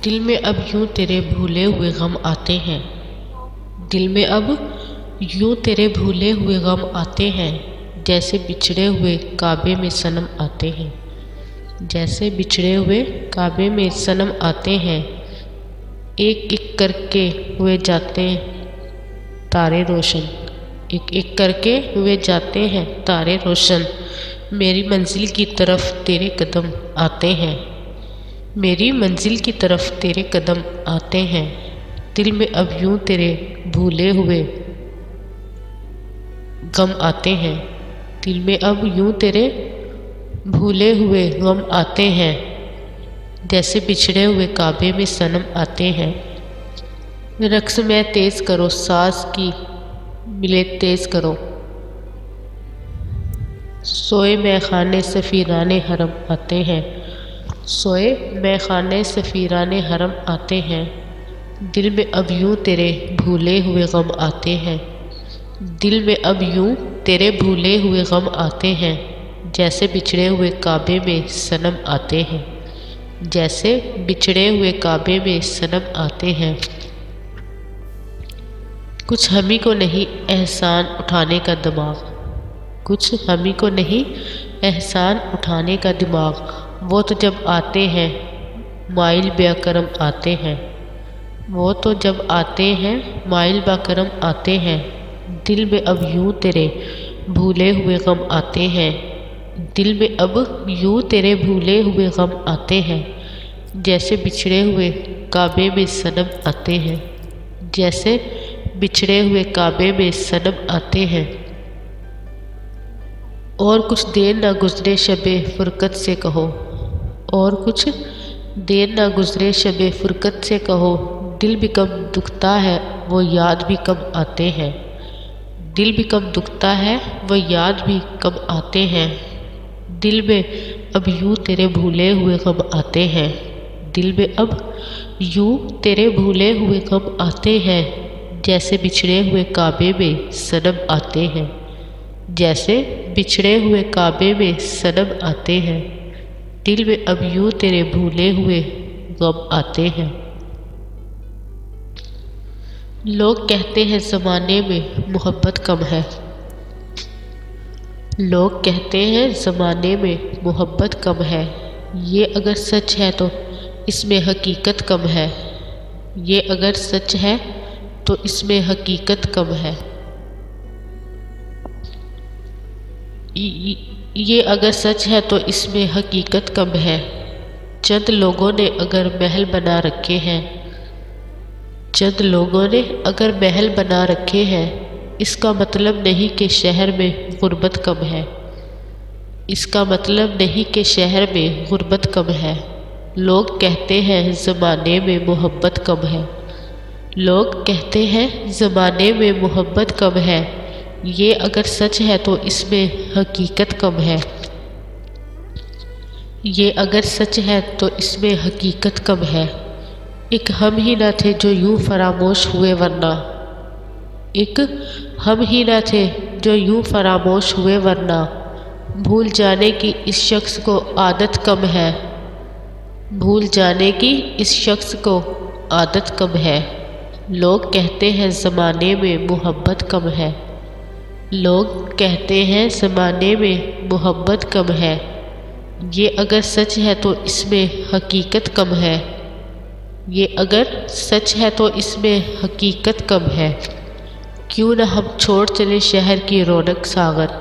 دل میں اب یوں تیرے بھولے ہوئے غم آتے ہیں، دل میں اب یوں تیرے بھولے ہوئے غم آتے ہیں، جیسے بچھڑے ہوئے کعبے میں صنم آتے ہیں، جیسے بچھڑے ہوئے کعبے میں صنم آتے ہیں، ایک ایک کر کے ہوئے جاتے ہیں تارے روشن، ایک ایک کر کے ہوئے جاتے ہیں تارے روشن، میری منزل کی طرف تیرے قدم آتے ہیں، میری منزل کی طرف تیرے قدم آتے ہیں، دل میں اب یوں تیرے بھولے ہوئے غم آتے ہیں، دل میں اب یوں تیرے بھولے ہوئے غم آتے ہیں، جیسے بچھڑے ہوئے کعبے میں صنم آتے ہیں، رقص میں تیز کرو ساز کی ملے تیز کرو، سوئے میں خانے سفیران حرم آتے ہیں، سوئے میں خانے سفیران حرم آتے ہیں، دل میں اب یوں تیرے بھولے ہوئے غم آتے ہیں، دل میں اب یوں تیرے بھولے ہوئے غم آتے ہیں، جیسے بچھڑے ہوئے کعبے میں صنم آتے ہیں، جیسے بچھڑے ہوئے کعبے میں صنم آتے ہیں، کچھ ہمیں کو نہیں احسان اٹھانے کا دماغ، کچھ ہمیں کو نہیں احسان اٹھانے کا دماغ، وہ تو جب آتے ہیں مائل بے کرم آتے ہیں، وہ تو جب آتے ہیں مائل با کرم آتے ہیں، دل میں اب یوں تیرے بھولے ہوئے غم آتے ہیں، دل میں اب یوں تیرے بھولے ہوئے غم آتے ہیں، جیسے بچھڑے ہوئے کعبے میں صنم آتے ہیں، جیسے بچھڑے ہوئے کعبے میں صنم آتے ہیں، اور کچھ دیر نہ گزرے شب فرقت سے کہو، اور کچھ دیر نہ گزرے شب فرقت سے کہو، دل بھی کم دکھتا ہے وہ یاد بھی کم آتے ہیں، دل بھی کم دکھتا ہے وہ یاد بھی کم آتے ہیں، دل میں اب یوں تیرے بھولے ہوئے غم آتے ہیں، دل میں اب یوں تیرے بھولے ہوئے غم آتے ہیں، جیسے بچھڑے ہوئے کعبے میں صنم آتے ہیں، جیسے بچھڑے ہوئے کعبے میں صنم آتے ہیں، دل میں اب یوں تیرے بھولے ہوئے غم آتے ہیں۔ لوگ کہتے ہیں زمانے میں محبت کم ہے، لوگ کہتے ہیں زمانے میں محبت کم ہے، یہ اگر سچ ہے تو اس میں حقیقت کم ہے، یہ اگر سچ ہے تو اس میں حقیقت کم ہے، یہ اگر سچ ہے تو اس میں حقیقت کم ہے، چند لوگوں نے اگر محل بنا رکھے ہیں، چند لوگوں نے اگر محل بنا رکھے ہیں، اس کا مطلب نہیں کہ شہر میں غربت کم ہے، اس کا مطلب نہیں کہ شہر میں غربت کم ہے، لوگ کہتے ہیں زمانے میں محبت کم ہے، لوگ کہتے ہیں زمانے میں محبت کم ہے، یہ اگر سچ ہے تو اس میں حقیقت کم ہے، یہ اگر سچ ہے تو اس میں حقیقت کم ہے، ایک ہم ہی نہ تھے جو یوں فراموش ہوئے ورنہ، ایک ہم ہی نہ تھے جو یوں فراموش ہوئے ورنہ، بھول جانے کی اس شخص کو عادت کم ہے، بھول جانے کی اس شخص کو عادت کم ہے، لوگ کہتے ہیں زمانے میں محبت کم ہے، لوگ کہتے ہیں زمانے میں محبت کم ہے، یہ اگر سچ ہے تو اس میں حقیقت کم ہے، یہ اگر سچ ہے تو اس میں حقیقت کم ہے، کیوں نہ ہم چھوڑ چلے شہر کی رونق ساغر،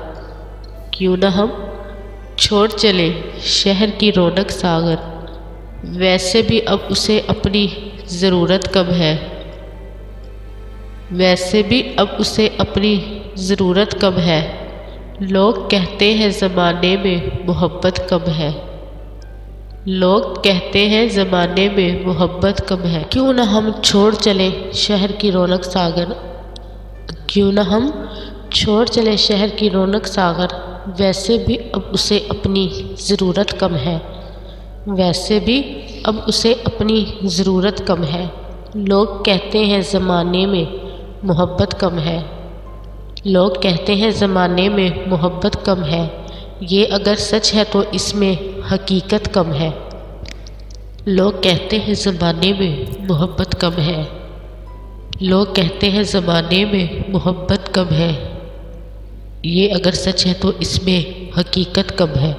کیوں نہ ہم چھوڑ چلے شہر کی رونق ساغر، ویسے بھی اب اسے اپنی ضرورت کم ہے، ویسے بھی اب اسے اپنی ضرورت کم ہے، لوگ کہتے ہیں زمانے میں محبت کم ہے، لوگ کہتے ہیں زمانے میں محبت کم ہے، کیوں نہ ہم چھوڑ چلے شہر کی رونق ساغر، کیوں نہ ہم چھوڑ چلے شہر کی رونق ساغر، ویسے بھی اب اسے اپنی ضرورت کم ہے، ویسے بھی اب اسے اپنی ضرورت کم ہے، لوگ کہتے ہیں زمانے میں محبت کم ہے، لوگ کہتے ہیں زمانے میں محبت کم ہے، یہ اگر سچ ہے تو اس میں حقیقت کم ہے۔ لوگ کہتے ہیں زمانے میں محبت کم ہے، لوگ کہتے ہیں زمانے میں محبت کم ہے، یہ اگر سچ ہے تو اس میں حقیقت کم ہے۔